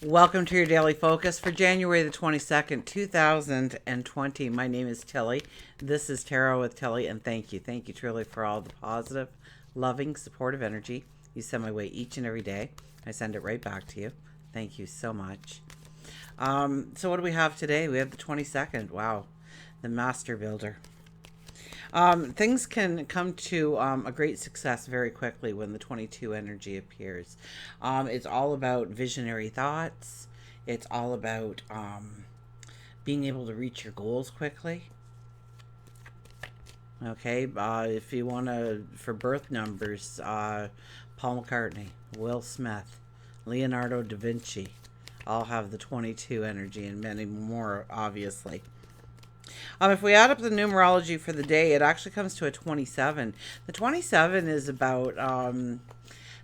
Welcome to your daily focus for January the 22nd, 2020. My name is Tilly. This is Tarot with Tilly, and thank you. Thank you truly for all the positive, loving, supportive energy you send my way each and every day. I send it right back to you. Thank you so much. So what do we have today? We have the 22nd. Wow. The Master Builder. Things can come to a great success very quickly when the 22 energy appears. It's all about visionary thoughts. It's all about being able to reach your goals quickly. Okay, if you want to, for birth numbers, Paul McCartney, Will Smith, Leonardo da Vinci, all have the 22 energy, and many more, obviously. If we add up the numerology for the day, it actually comes to a 27. The 27 is about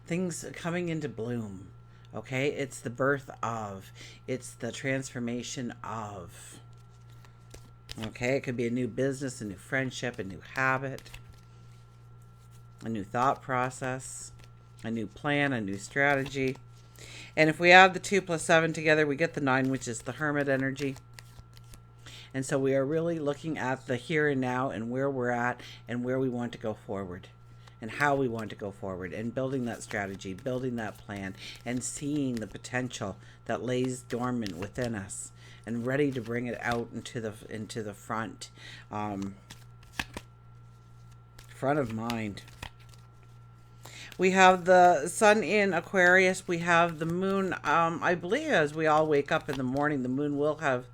things coming into bloom. Okay, it's the birth of, it's the transformation of. Okay, it could be a new business, a new friendship, a new habit, a new thought process, a new plan, a new strategy. And if we add the 2 plus 7 together, we get the 9, which is the Hermit energy. And so we are really looking at the here and now and where we're at and where we want to go forward and how we want to go forward and building that strategy, building that plan, and seeing the potential that lays dormant within us and ready to bring it out into the front of mind. We have the sun in Aquarius. We have the moon. I believe as we all wake up in the morning, the moon will have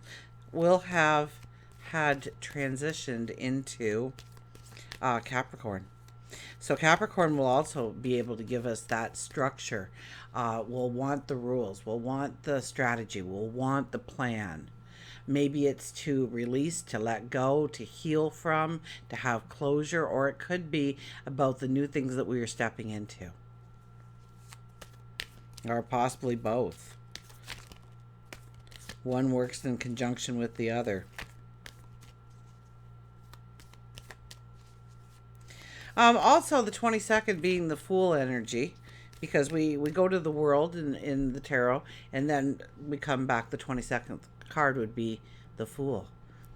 had transitioned into Capricorn. So Capricorn will also be able to give us that structure. We'll want the rules. We'll want the strategy. We'll want the plan. Maybe it's to release, to let go, to heal from, to have closure, or it could be about the new things that we are stepping into. Or possibly both. One works in conjunction with the other. Also, the 22nd being the Fool energy, because we go to the world in the tarot, and then we come back. The 22nd card would be the Fool.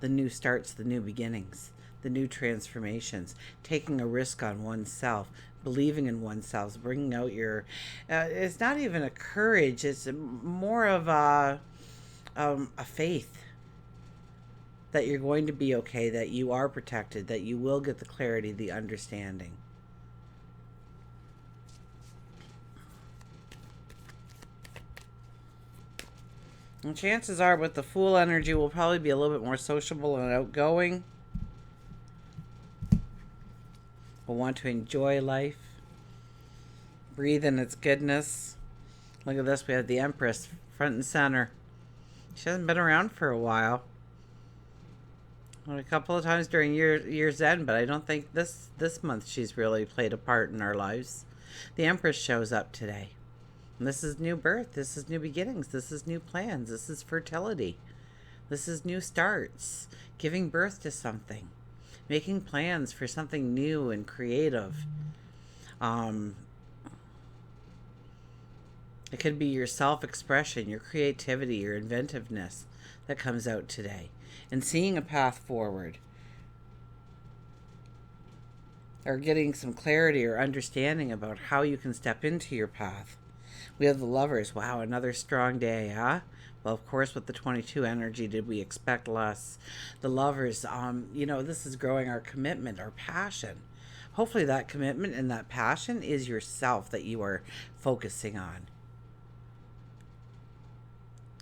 The new starts, the new beginnings, the new transformations, taking a risk on oneself, believing in oneself, bringing out your... it's not even a courage, it's more of a faith that you're going to be okay, that you are protected, that you will get the clarity, the understanding. And chances are with the Fool energy, we'll probably be a little bit more sociable and outgoing. We'll want to enjoy life, breathe in its goodness. Look at this, we have the Empress front and center. She hasn't been around for a while. A couple of times during year's end, but I don't think this month she's really played a part in our lives. The Empress shows up today. And this is new birth. This is new beginnings. This is new plans. This is fertility. This is new starts. Giving birth to something. Making plans for something new and creative. It could be your self-expression, your creativity, your inventiveness that comes out today. And seeing a path forward. Or getting some clarity or understanding about how you can step into your path. We have the Lovers. Wow, another strong day, huh? Well, of course, with the 22 energy, did we expect less? The Lovers, this is growing our commitment, our passion. Hopefully that commitment and that passion is yourself that you are focusing on.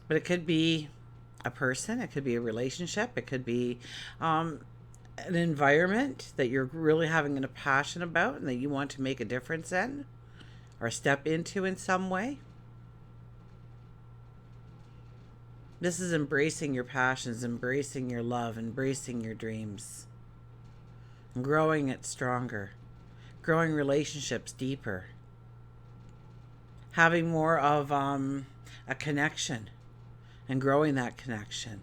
But it could be a person, it could be a relationship, it could be an environment that you're really having a passion about and that you want to make a difference in or step into in some way. This is embracing your passions, embracing your love, embracing your dreams, and growing it stronger, growing relationships deeper, having more of a connection and growing that connection,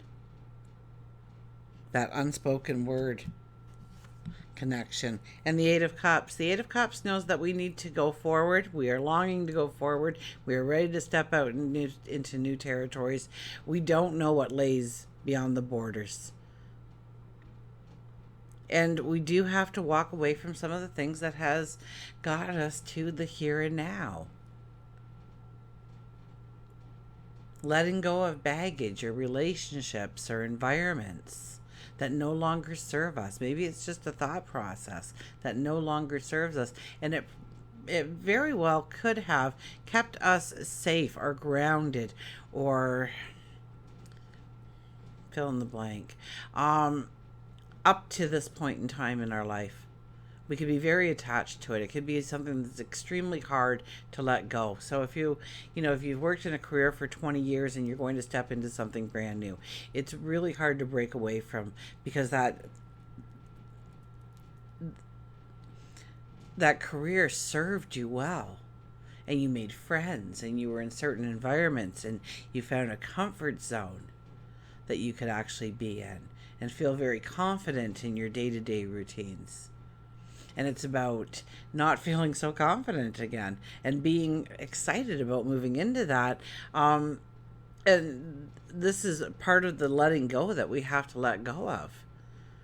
that unspoken word, connection. And the Eight of Cups. The Eight of Cups knows that we need to go forward. We are longing to go forward. We are ready to step out into new territories. We don't know what lays beyond the borders. And we do have to walk away from some of the things that has got us to the here and now. Letting go of baggage or relationships or environments that no longer serve us. Maybe it's just a thought process that no longer serves us. And it very well could have kept us safe or grounded or fill in the blank. Up to this point in time in our life. We could be very attached to it. It could be something that's extremely hard to let go. So if if you've worked in a career for 20 years and you're going to step into something brand new, it's really hard to break away from, because that career served you well. And you made friends and you were in certain environments and you found a comfort zone that you could actually be in and feel very confident in your day-to-day routines. And it's about not feeling so confident again and being excited about moving into that. And this is part of the letting go that we have to let go of.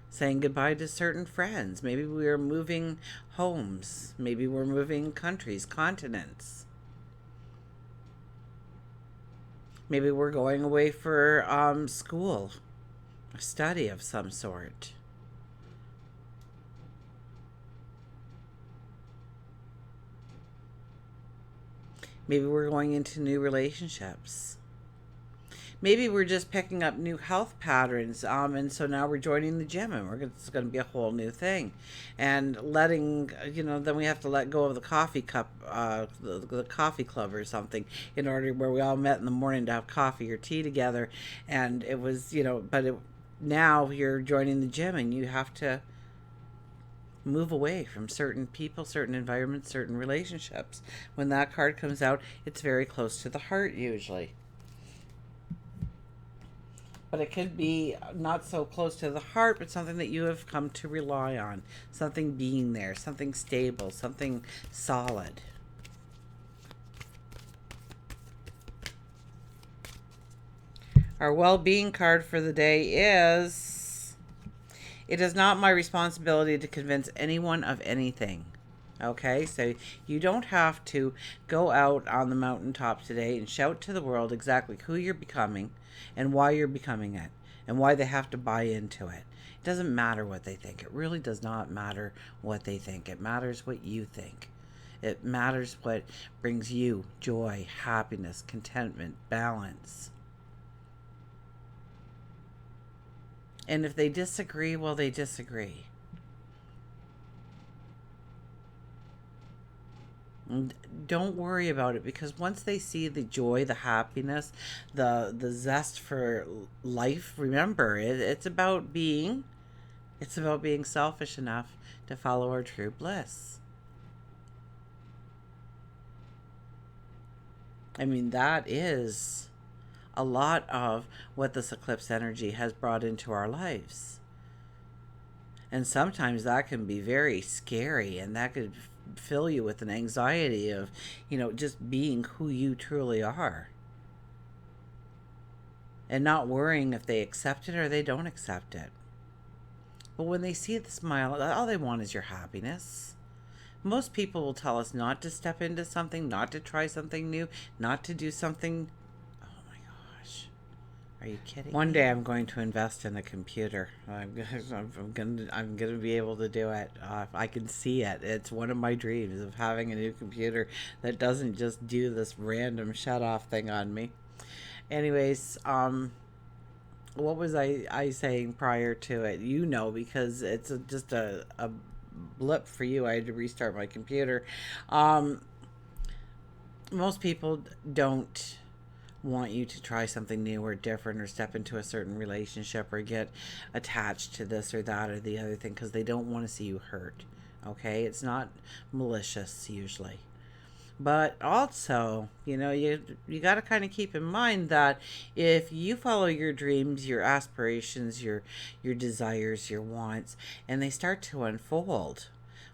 Saying goodbye to certain friends. Maybe we are moving homes. Maybe we're moving countries, continents. Maybe we're going away for school, a study of some sort. Maybe we're going into new relationships. Maybe we're just picking up new health patterns, and so now we're joining the gym, and it's going to be a whole new thing. And letting, then we have to let go of the coffee cup, the coffee club or something, in order where we all met in the morning to have coffee or tea together. And it was, now you're joining the gym, and you have to move away from certain people, certain environments, certain relationships. When that card comes out, it's very close to the heart usually. But it could be not so close to the heart, but something that you have come to rely on. Something being there, something stable, something solid. Our well-being card for the day is: it is not my responsibility to convince anyone of anything. Okay, so you don't have to go out on the mountaintop today and shout to the world exactly who you're becoming and why you're becoming it and why they have to buy into it. It doesn't matter what they think. It really does not matter what they think. It matters what you think. It matters what brings you joy, happiness, contentment, balance. And if they disagree, well, they disagree. Don't worry about it, because once they see the joy, the happiness, the zest for life, remember, it's about being selfish enough to follow our true bliss. I mean, that is a lot of what this eclipse energy has brought into our lives. And sometimes that can be very scary, and that could fill you with an anxiety of, just being who you truly are. And not worrying if they accept it or they don't accept it. But when they see the smile, all they want is your happiness. Most people will tell us not to step into something, not to try something new, not to do something. Are you kidding? One day I'm going to invest in a computer. I'm gonna be able to do it. I can see it. It's one of my dreams of having a new computer that doesn't just do this random shut off thing on me. Anyways, what was I saying prior to it? Because it's just a blip for you. I had to restart my computer. Most people don't want you to try something new or different or step into a certain relationship or get attached to this or that or the other thing, because they don't want to see you hurt. Okay? It's not malicious usually. But also, you got to kind of keep in mind that if you follow your dreams, your aspirations, your desires, your wants, and they start to unfold,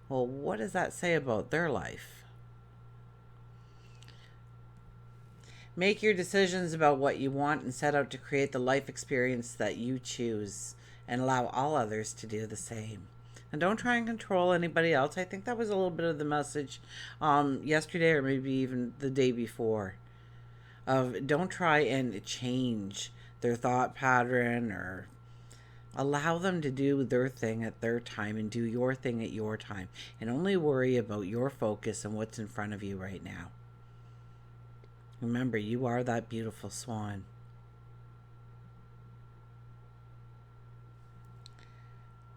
well, what does that say about their life? Make your decisions about what you want and set out to create the life experience that you choose, and allow all others to do the same. And don't try and control anybody else. I think that was a little bit of the message yesterday, or maybe even the day before. Of don't try and change their thought pattern, or allow them to do their thing at their time and do your thing at your time. And only worry about your focus and what's in front of you right now. Remember, you are that beautiful swan.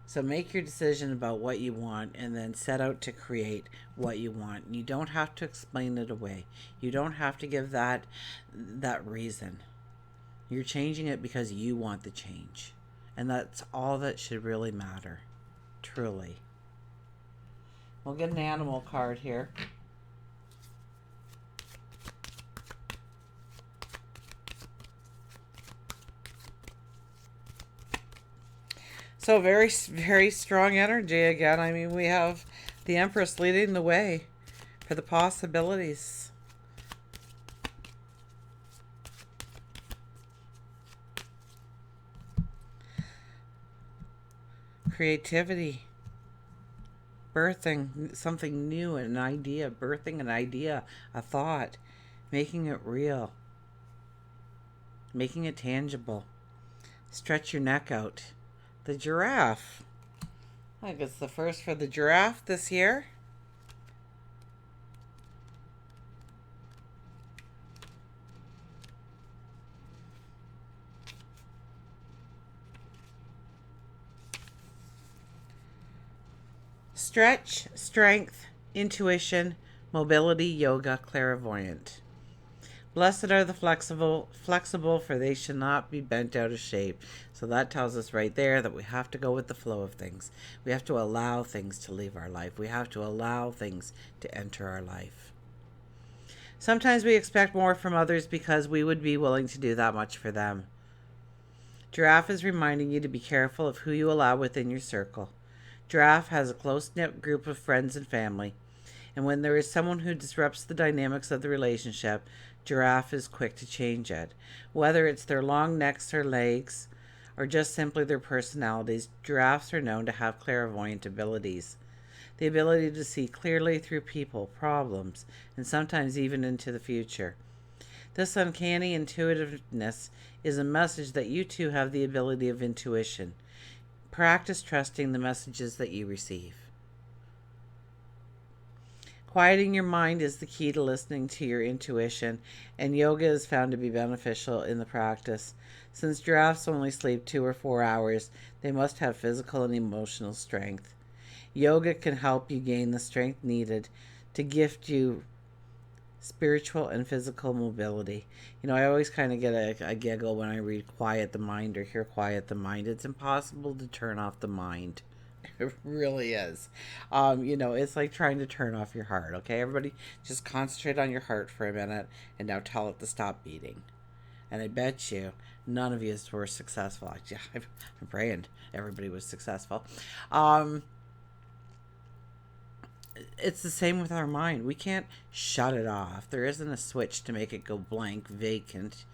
So make your decision about what you want and then set out to create what you want. You don't have to explain it away. You don't have to give that reason. You're changing it because you want the change. And that's all that should really matter. Truly. We'll get an animal card here. So very, very strong energy again. I mean, we have the Empress leading the way for the possibilities. Creativity. Birthing something new, an idea. Birthing an idea, a thought. Making it real. Making it tangible. Stretch your neck out. The giraffe. I think it's the first for the giraffe this year. Stretch, strength, intuition, mobility, yoga, clairvoyant. Blessed are the flexible, for they shall not be bent out of shape. So that tells us right there that we have to go with the flow of things. We have to allow things to leave our life. We have to allow things to enter our life. Sometimes we expect more from others because we would be willing to do that much for them. Giraffe is reminding you to be careful of who you allow within your circle. Giraffe has a close-knit group of friends and family, and when there is someone who disrupts the dynamics of the relationship, Giraffe is quick to change it. Whether it's their long necks or legs, or just simply their personalities, giraffes are known to have clairvoyant abilities. The ability to see clearly through people, problems, and sometimes even into the future. This uncanny intuitiveness is a message that you too have the ability of intuition. Practice trusting the messages that you receive. Quieting your mind is the key to listening to your intuition, and yoga is found to be beneficial in the practice. Since giraffes only sleep 2 or 4 hours, they must have physical and emotional strength. Yoga can help you gain the strength needed to gift you spiritual and physical mobility. I always kind of get a giggle when I read quiet the mind or hear quiet the mind. It's impossible to turn off the mind. It really is. It's like trying to turn off your heart. Okay, everybody, just concentrate on your heart for a minute, and now tell it to stop beating. And I bet you none of you were successful. I'm praying everybody was successful. It's the same with our mind. We can't shut it off. There isn't a switch to make it go blank, vacant.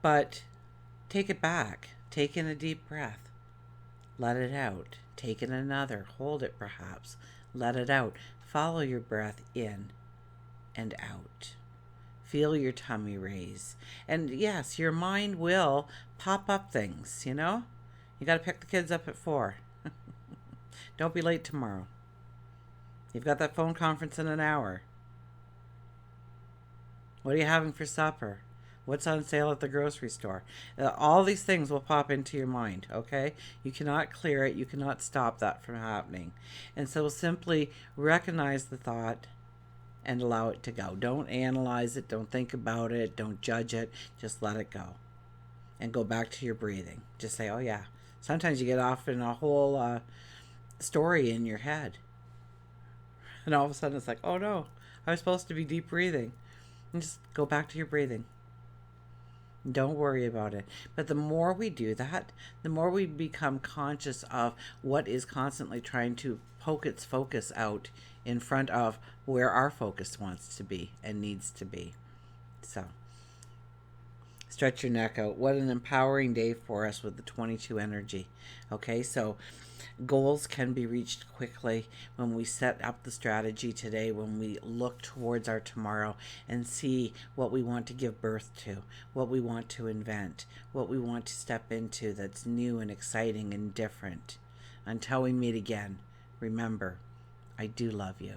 But take it back. Take in a deep breath. Let it out. Take in another. Hold it perhaps. Let it out. Follow your breath in and out. Feel your tummy raise. And yes, your mind will pop up things, You got to pick the kids up at 4. Don't be late tomorrow. You've got that phone conference in an hour. What are you having for supper? What's on sale at the grocery store? All these things will pop into your mind, okay? You cannot clear it. You cannot stop that from happening. And so simply recognize the thought and allow it to go. Don't analyze it. Don't think about it. Don't judge it. Just let it go. And go back to your breathing. Just say, oh yeah. Sometimes you get off in a whole story in your head. And all of a sudden it's like, oh no, I was supposed to be deep breathing. And just go back to your breathing. Don't worry about it. But the more we do that, the more we become conscious of what is constantly trying to poke its focus out in front of where our focus wants to be and needs to be. So, stretch your neck out. What an empowering day for us with the 22 energy. Okay, so goals can be reached quickly when we set up the strategy today, when we look towards our tomorrow and see what we want to give birth to, what we want to invent, what we want to step into that's new and exciting and different. Until we meet again, remember, I do love you.